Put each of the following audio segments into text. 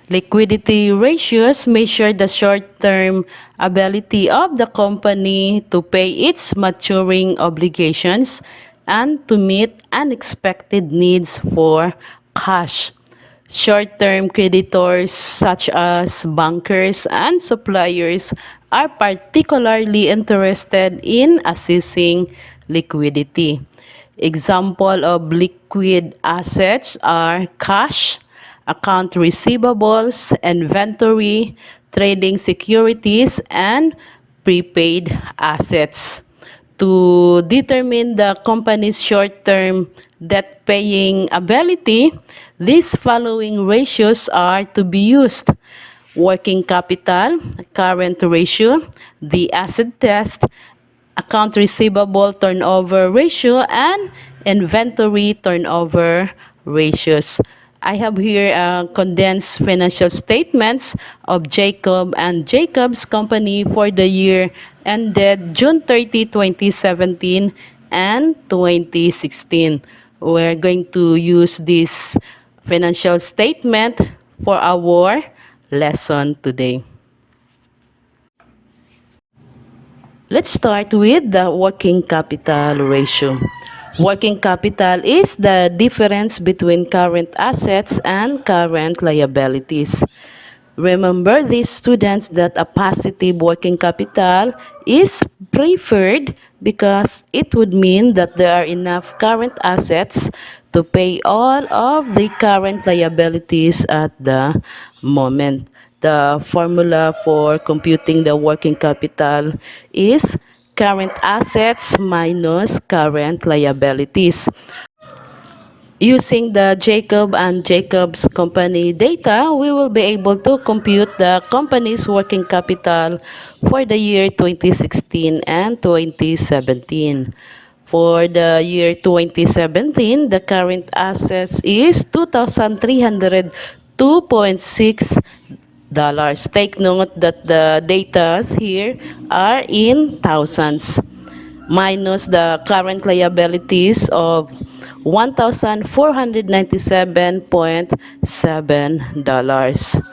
Liquidity ratios measure the short-term ability of the company to pay its maturing obligations and to meet unexpected needs for cash. Short-term creditors such as bankers and suppliers are particularly interested in assessing liquidity. Example of liquid assets are cash, account receivables, inventory, trading securities, and prepaid assets. To determine the company's short-term debt-paying ability, these following ratios are to be used: working capital, current ratio, the asset test, account receivable turnover ratio, and inventory turnover ratios. I have here condensed financial statements of Jacob and Jacob's company for the year ended June 30, 2017 and 2016. We're going to use this financial statement for our lesson today. Let's start with the working capital ratio. Working capital is the difference between current assets and current liabilities. Remember, these students, that a positive working capital is preferred because it would mean that there are enough current assets to pay all of the current liabilities at the moment. The formula for computing the working capital is current assets minus current liabilities. Using the Jacob and Jacob's company data, we will be able to compute the company's working capital for the year 2016 and 2017. For the year 2017, the current assets is 2,302.6. Take note that the data here are in thousands, minus the current liabilities of $1,497.7.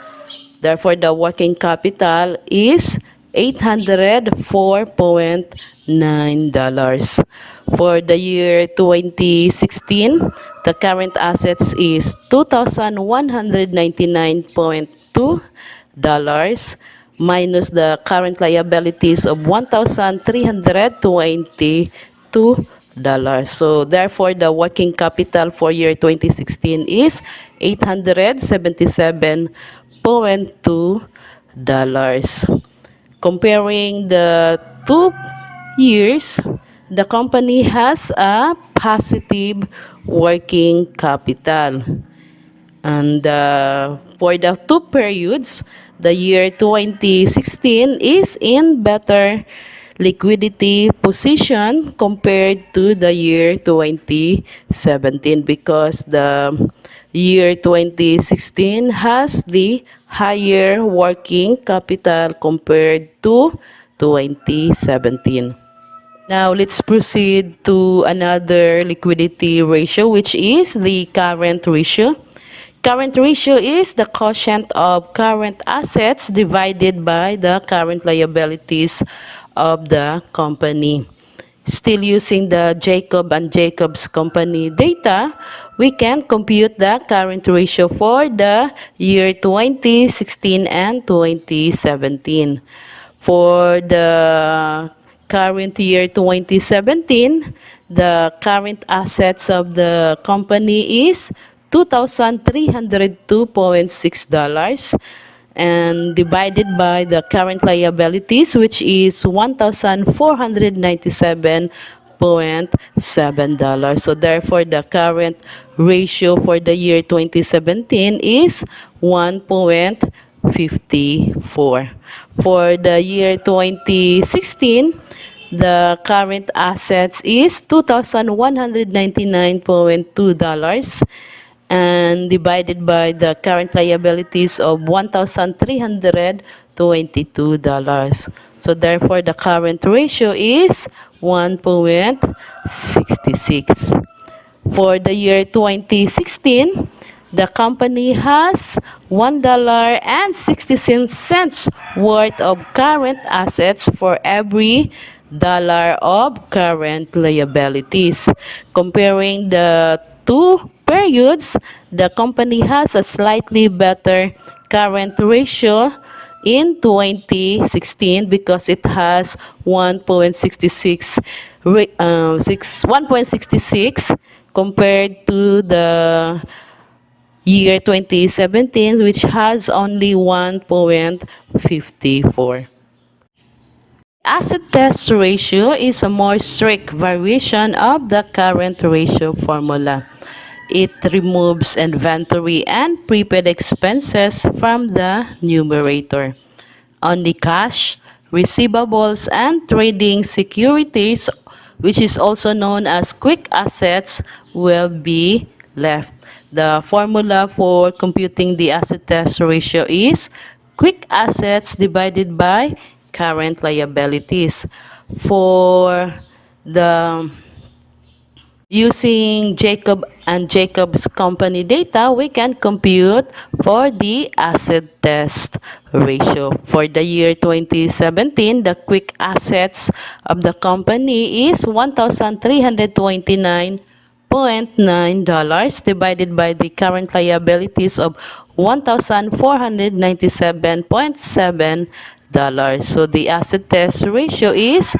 Therefore, the working capital is $804.9. For the year 2016, the current assets is $2,199.2 minus the current liabilities of $1,322. So therefore, the working capital for year 2016 is $877.2. Comparing the 2 years, the company has a positive working capital. And for the 2 periods, the year 2016 is in better liquidity position compared to the year 2017 because the year 2016 has the higher working capital compared to 2017. Now, let's proceed to another liquidity ratio, which is the current ratio. Current ratio is the quotient of current assets divided by the current liabilities of the company. Still using the Jacob and Jacob's company data, we can compute the current ratio for the year 2016 and 2017. For the current year 2017, the current assets of the company is $2,302.6 and divided by the current liabilities, which is $1,497.7. So therefore, the current ratio for the year 2017 is 1.54. For the year 2016, the current assets is $2,199.2 and divided by the current liabilities of $1,322. So therefore, the current ratio is 1.66. For the year 2016, the company has $1.60 worth of current assets for every dollar of current liabilities. Comparing the two periods, the company has a slightly better current ratio in 2016 because it has 1.66 1.66 compared to the year 2017, which has only 1.54. Asset test ratio is a more strict variation of the current ratio formula. It removes inventory and prepaid expenses from the numerator. Only cash, receivables, and trading securities, which is also known as quick assets, will be left. The formula for computing the asset test ratio is quick assets divided by current liabilities. For the Using Jacob and Jacob's company data, we can compute for the asset test ratio. For the year 2017, the quick assets of the company is $1,329.9 divided by the current liabilities of $1,497.7. So the asset test ratio is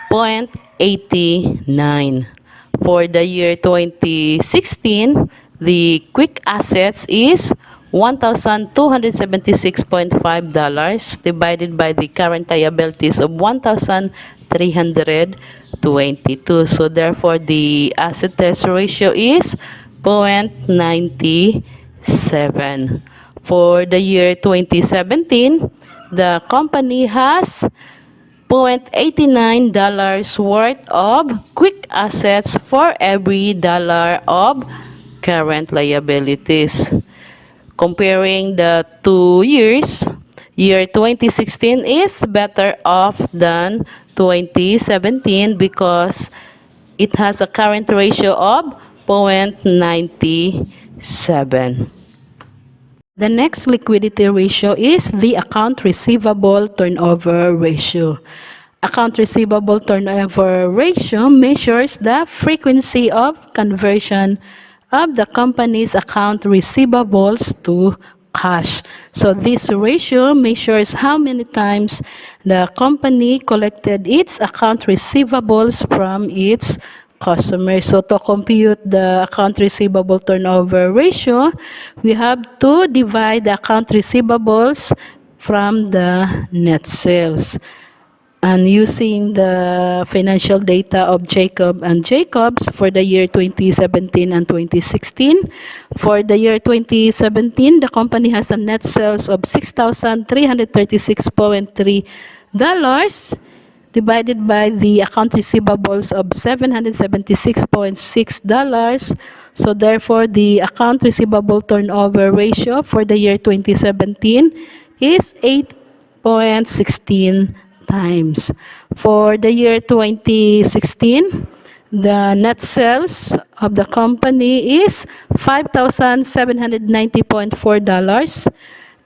0.89. For the year 2016, the quick assets is $1,276.5 divided by the current liabilities of $1,322. So therefore, the asset test ratio is 0.97. For the year 2017, the company has $0.89 worth of quick assets for every dollar of current liabilities. Comparing the 2 years, year 2016 is better off than 2017 because it has a current ratio of 0.97. The next liquidity ratio is the account receivable turnover ratio. Account receivable turnover ratio measures the frequency of conversion of the company's account receivables to cash. So this ratio measures how many times the company collected its account receivables from its customers. So to compute the account receivable turnover ratio, we have to divide the account receivables from the net sales. And using the financial data of Jacob and Jacobs for the year 2017 and 2016. For the year 2017, the company has a net sales of $6,336.3 divided by the account receivables of $776.6. So therefore, the account receivable turnover ratio for the year 2017 is 8.16 times. For the year 2016, the net sales of the company is $5,790.4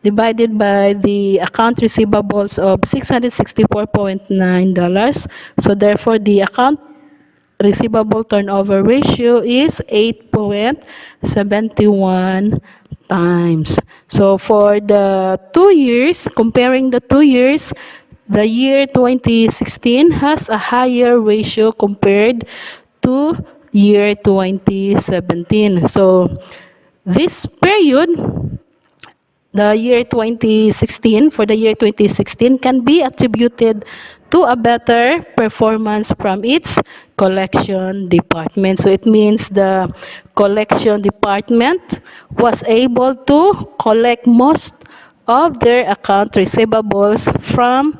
divided by the account receivables of $664.9. So therefore, the account receivable turnover ratio is 8.71 times. So for the 2 years, comparing the 2 years, the year 2016 has a higher ratio compared to year 2017. So this period, the year 2016, for the year 2016 can be attributed to a better performance from its collection department. So it means the collection department was able to collect most of their account receivables from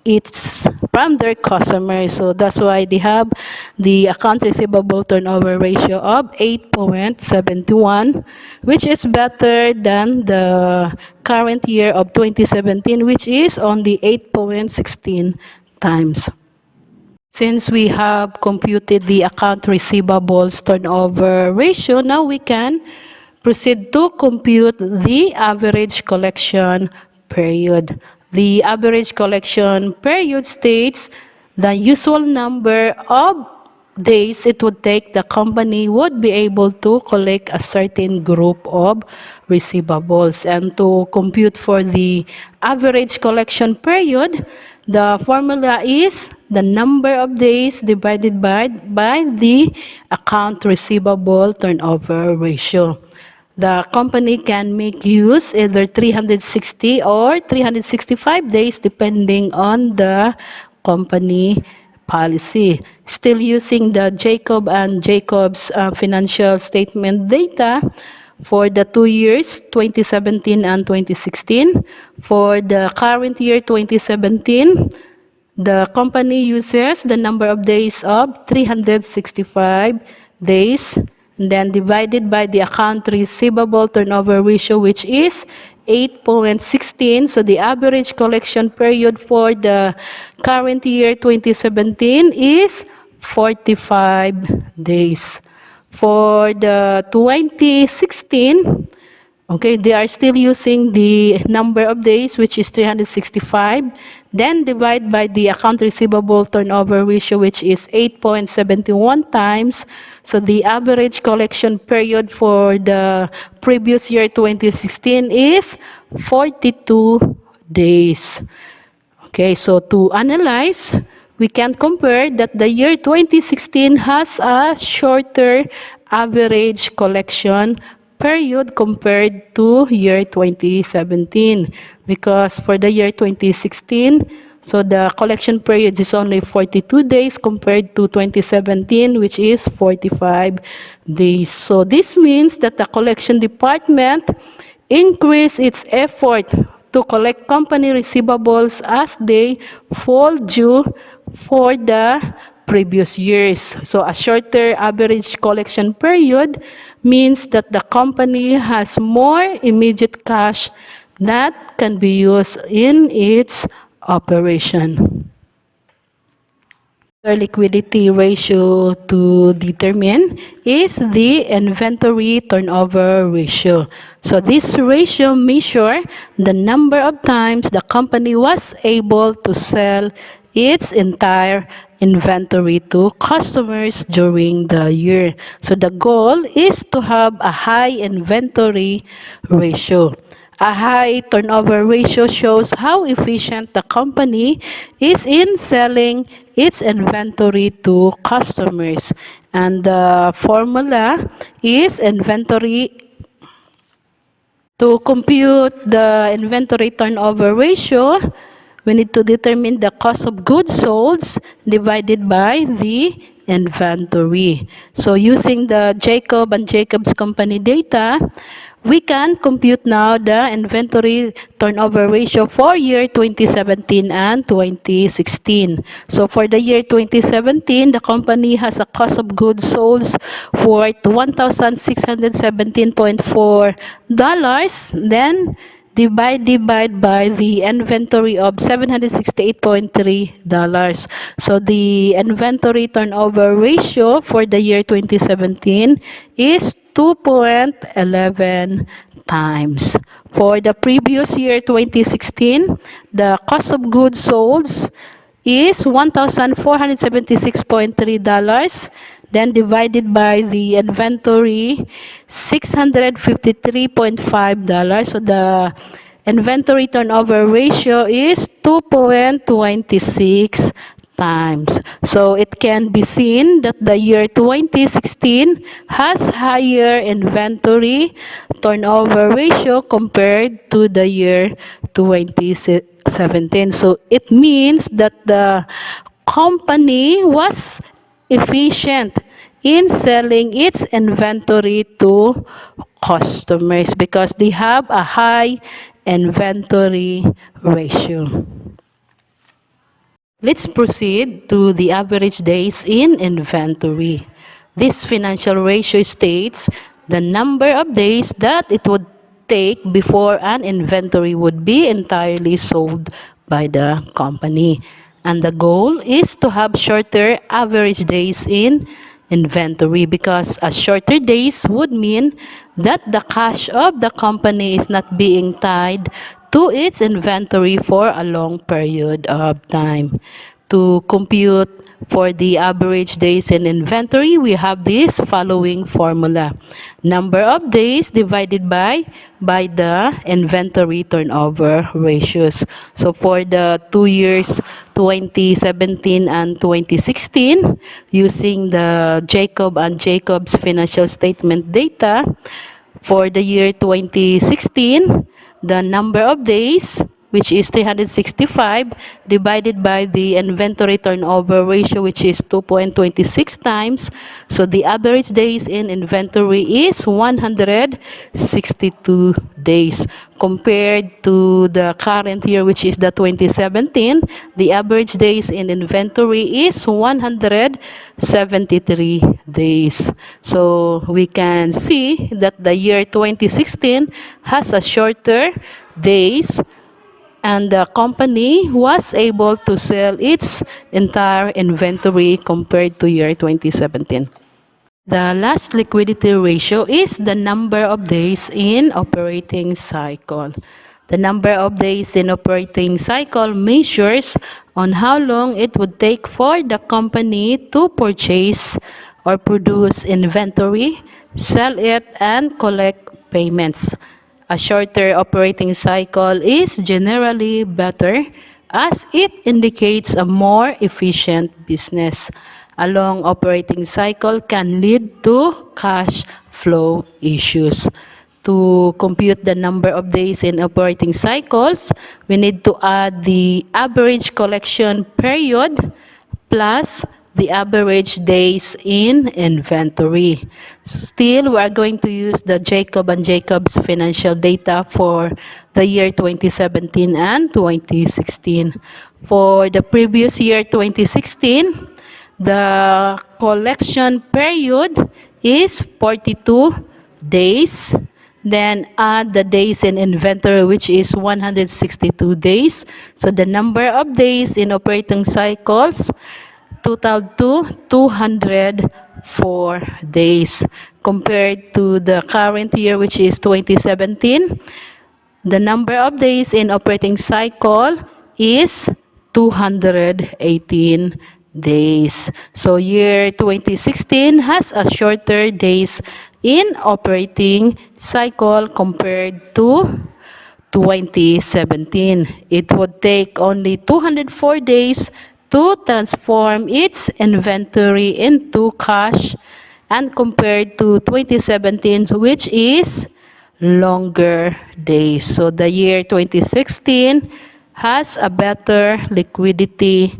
their customers. So that's why they have the account receivable turnover ratio of 8.71, which is better than the current year of 2017, which is only 8.16 times. Since we have computed the account receivables turnover ratio, now we can proceed to compute the average collection period. The average collection period states the usual number of days it would take the company would be able to collect a certain group of receivables. And to compute for the average collection period, the formula is the number of days divided by the account receivable turnover ratio. The company can make use either 360 or 365 days depending on the company policy. Still using the Jacob and Jacob's financial statement data for the 2 years, 2017 and 2016. For the current year, 2017, the company uses the number of days of 365 days, and then divided by the account receivable turnover ratio, which is 8.16. So the average collection period for the current year 2017 is 45 days. For the 2016, okay, they are still using the number of days, which is 365, then divide by the account receivable turnover ratio, which is 8.71 times. So the average collection period for the previous year, 2016, is 42 days. Okay, so to analyze, we can compare that the year 2016 has a shorter average collection period compared to year 2017, because for the year 2016, so the collection period is only 42 days compared to 2017, which is 45 days. So this means that the collection department increased its effort to collect company receivables as they fall due for the previous years. So a shorter average collection period means that the company has more immediate cash that can be used in its operation. The liquidity ratio to determine is the inventory turnover ratio. So this ratio measures the number of times the company was able to sell its entire inventory to customers during the year. So the goal is to have a high inventory ratio. A high turnover ratio shows how efficient the company is in selling its inventory to customers. And the formula is inventory. To compute the inventory turnover ratio, we need to determine the cost of goods sold divided by the inventory. So using the Jacob and Jacob's company data, we can compute now the inventory turnover ratio for year 2017 and 2016. So for the year 2017, the company has a cost of goods sold worth $1,617.4. Then divide by the inventory of $768.3. So the inventory turnover ratio for the year 2017 is 2.11 times. For the previous year 2016, the cost of goods sold is $1,476.3, then divided by the inventory, $653.5. So the inventory turnover ratio is 2.26 times. So it can be seen that the year 2016 has higher inventory turnover ratio compared to the year 2017. So it means that the company was efficient in selling its inventory to customers because they have a high inventory ratio. Let's proceed to the average days in inventory. This financial ratio states the number of days that it would take before an inventory would be entirely sold by the company. And the goal is to have shorter average days in inventory, because a shorter days would mean that the cash of the company is not being tied to its inventory for a long period of time. To compute for the average days in inventory, we have this following formula. Number of days divided by the inventory turnover ratios. So for the 2 years, 2017 and 2016, using the Jacob and Jacob's financial statement data, for the year 2016, the number of days, which is 365, divided by the inventory turnover ratio, which is 2.26 times. So the average days in inventory is 162 days. Compared to the current year, which is the 2017, the average days in inventory is 173 days. So we can see that the year 2016 has a shorter days, and the company was able to sell its entire inventory compared to year 2017. The last liquidity ratio is the number of days in operating cycle. The number of days in operating cycle measures on how long it would take for the company to purchase or produce inventory, sell it, and collect payments. A shorter operating cycle is generally better as it indicates a more efficient business. A long operating cycle can lead to cash flow issues. To compute the number of days in operating cycles, we need to add the average collection period plus the average days in inventory. Still, we are going to use the Jacob and Jacob's financial data for the year 2017 and 2016. For the previous year, 2016, the collection period is 42 days. Then add the days in inventory, which is 162 days. So the number of days in operating cycles total to 204 days. Compared to the current year, which is 2017, the number of days in operating cycle is 218 days. So year 2016 has a shorter days in operating cycle compared to 2017. It would take only 204 days to transform its inventory into cash, and compared to 2017, which is longer days. So the year 2016 has a better liquidity